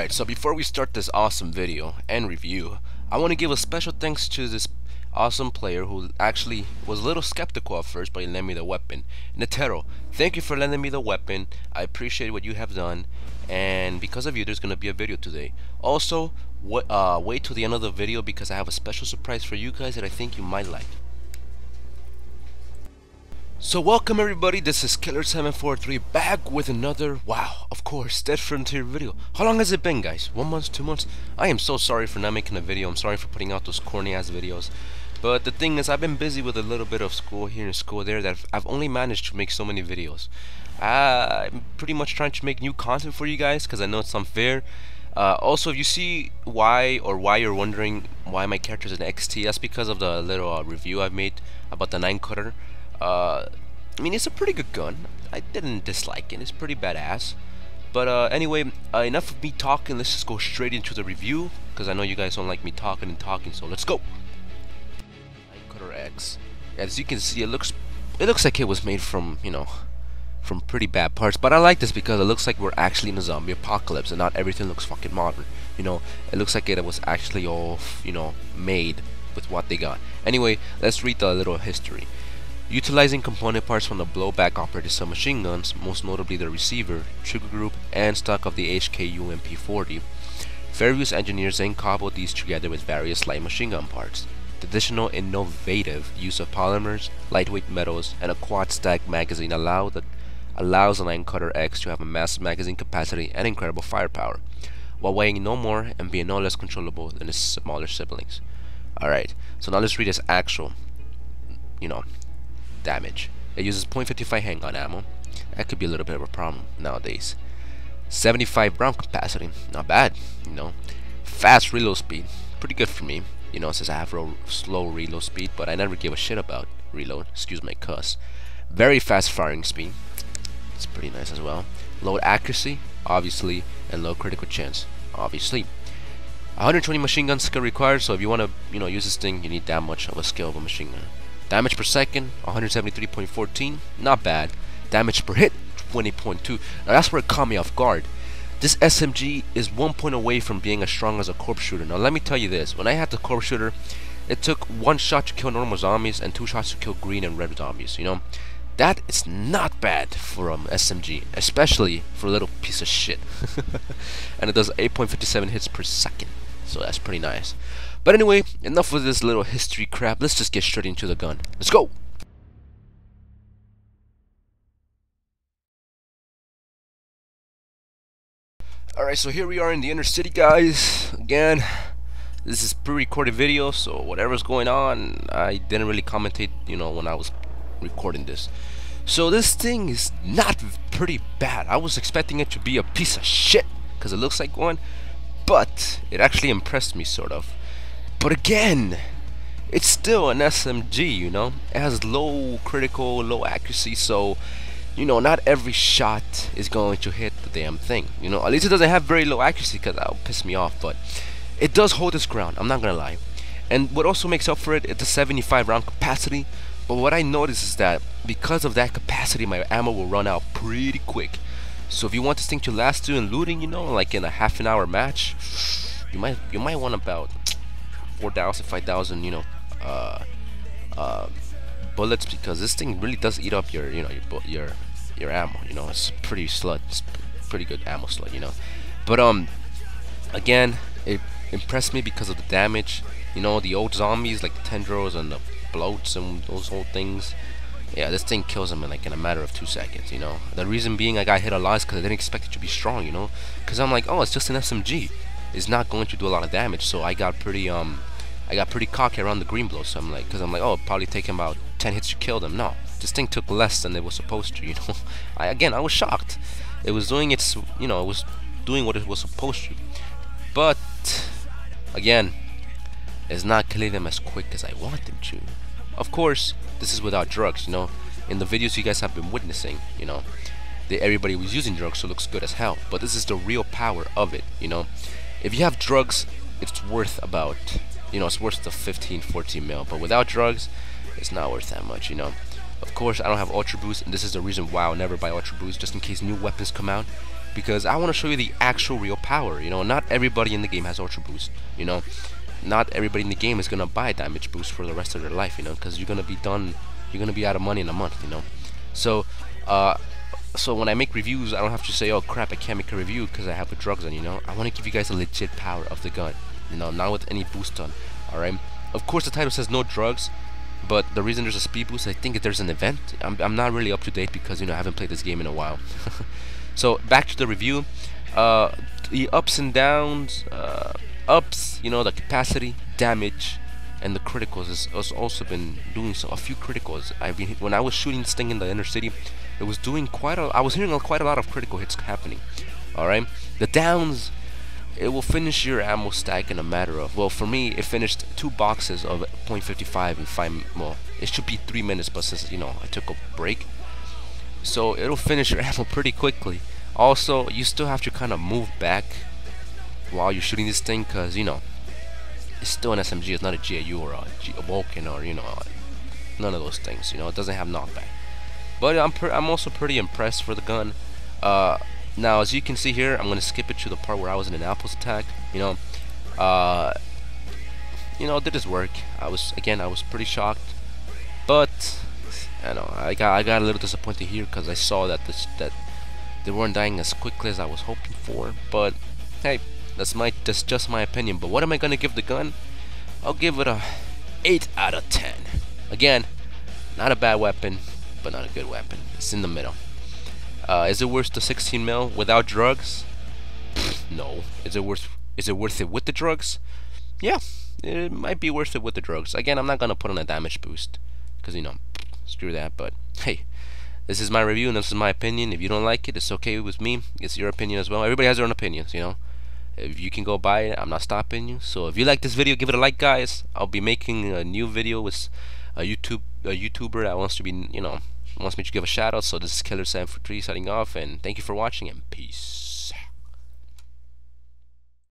Alright, so before we start this awesome video and review, I want to give a special thanks to this awesome player who actually was a little skeptical at first, but he lent me the weapon. Netero, thank you for lending me the weapon. I appreciate what you have done, and because of you there's going to be a video today. Also, wait till the end of the video because I have a special surprise for you guys that I think you might like. So welcome everybody, this is Killer743 back with another, wow, of course, Dead Frontier video. How long has it been, guys? 1 month, 2 months? I am so sorry for not making a video. I'm sorry for putting out those corny ass videos. But the thing is, I've been busy with a little bit of school here and school there that I've only managed to make so many videos. I'm pretty much trying to make new content for you guys because I know it's unfair. Also, if you see why you're wondering why my character is an XT, that's because of the little review I've made about the 9-cutter. I mean, it's a pretty good gun. I didn't dislike it. It's pretty badass. But anyway, enough of me talking. Let's just go straight into the review because I know you guys don't like me talking and talking. So let's go. 9-cutter X. As you can see, it looks like it was made from, you know, from pretty bad parts. But I like this because it looks like we're actually in a zombie apocalypse and not everything looks fucking modern. You know, it looks like it was actually all, you know, made with what they got. Anyway, let's read the little history. Utilizing component parts from the blowback operated submachine guns, most notably the receiver, trigger group, and stock of the HKU MP40, Fairview's engineers then cobbled these together with various light machine gun parts. The additional innovative use of polymers, lightweight metals, and a quad stack magazine allows the 9-cutter X to have a massive magazine capacity and incredible firepower, while weighing no more and being no less controllable than its smaller siblings. Alright, so now let's read its actual, you know, damage. It uses .55 handgun ammo. That could be a little bit of a problem nowadays. 75 round capacity, not bad, you know. Fast reload speed, pretty good for me, you know, since I have slow reload speed, but I never give a shit about reload, excuse my cuss. Very fast firing speed, it's pretty nice as well. Low accuracy, obviously, and low critical chance, obviously. 120 machine gun skill required, so if you want to, you know, use this thing, you need that much of a skill of a machine gun. Damage per second, 173.14, not bad. Damage per hit, 20.2. Now that's where it caught me off guard. This SMG is 1 point away from being as strong as a corpse shooter. Now let me tell you this, when I had the corpse shooter, it took 1 shot to kill normal zombies and 2 shots to kill green and red zombies, you know. That is not bad for SMG, especially for a little piece of shit. And it does 8.57 hits per second, so that's pretty nice. But anyway, enough of this little history crap. Let's just get straight into the gun. Let's go! Alright, so here we are in the inner city, guys. Again, this is pre-recorded video, so whatever's going on, I didn't really commentate, you know, when I was recording this. So this thing is not pretty bad. I was expecting it to be a piece of shit, because it looks like one, but it actually impressed me, sort of. But again, it's still an SMG, you know. It has low critical, low accuracy, so, you know, not every shot is going to hit the damn thing. You know, at least it doesn't have very low accuracy because that'll piss me off, but it does hold its ground, I'm not gonna lie. And what also makes up for it is the 75 round capacity. But what I noticed is that because of that capacity, my ammo will run out pretty quick. So if you want this thing to last you in looting, you know, like in a half an hour match, you might want about 4,000, 5,000, you know, bullets, because this thing really does eat up your, you know, your ammo. You know, it's pretty slut. It's pretty good ammo slut, you know. But again, it impressed me because of the damage. You know, the old zombies like the tendrils and the bloats and those old things. Yeah, this thing kills them in a matter of 2 seconds. You know, the reason being I got hit a lot is because I didn't expect it to be strong. You know, because I'm like, oh, it's just an SMG. It's not going to do a lot of damage, so I got pretty cocky around the green blow. So I'm like, oh, it'll probably take him about 10 hits to kill them. No, this thing took less than it was supposed to. You know, I was shocked. It was doing its, you know, it was doing what it was supposed to. But again, it's not killing them as quick as I want them to. Of course, this is without drugs. You know, in the videos you guys have been witnessing, you know, everybody was using drugs, so it looks good as hell. But this is the real power of it. You know. If you have drugs, it's worth about, you know, it's worth the 15, 14 mil. But without drugs, it's not worth that much, you know. Of course, I don't have Ultra Boost, and this is the reason why I'll never buy Ultra Boost, just in case new weapons come out. because I want to show you the actual real power. You know, not everybody in the game has Ultra Boost. You know, not everybody in the game is gonna buy damage boost for the rest of their life. You know, because you're gonna be done. You're gonna be out of money in a month. You know, so so when I make reviews, I don't have to say, oh crap, I can't make a review because I have the drugs on. You know, I want to give you guys a legit power of the gun. You know, not with any boost on. All right. Of course, the title says no drugs. But the reason there's a speed boost, I think that there's an event. I'm not really up to date because, you know, I haven't played this game in a while. So back to the review. The ups and downs, ups, you know, the capacity, damage, and the criticals has also been doing a few criticals. When I was shooting this thing in the inner city, it was doing I was hearing quite a lot of critical hits happening. All right. The downs. It will finish your ammo stack in a matter of, well, for me, it finished 2 boxes of .55 in 5, well, it should be 3 minutes, but since, you know, I took a break, so it'll finish your ammo pretty quickly. Also, you still have to kind of move back while you're shooting this thing, because, you know, it's still an SMG, it's not a GAU or a Vulcan or, you know, none of those things, you know, it doesn't have knockback. But I'm also pretty impressed for the gun. Now, as you can see here, I'm going to skip it to the part where I was in an Apples attack. You know, did his work. I was pretty shocked, but I know I got a little disappointed here because I saw that they weren't dying as quickly as I was hoping for. But hey, that's just my opinion. But what am I going to give the gun? I'll give it a 8 out of 10. Again, not a bad weapon, but not a good weapon. It's in the middle. Is it worth the 16 mil without drugs? No. Is it worth it with the drugs? Yeah, it might be worth it with the drugs. Again, I'm not gonna put on a damage boost because, you know, screw that. But hey, this is my review and this is my opinion. If you don't like it, it's okay with me. It's your opinion as well. Everybody has their own opinions, you know. If you can go buy it, I'm not stopping you. So if you like this video, give it a like, guys. I'll be making a new video with a YouTuber that wants to be, you know, wants me to give a shout out. So this is Killer743 signing off, and thank you for watching, and peace.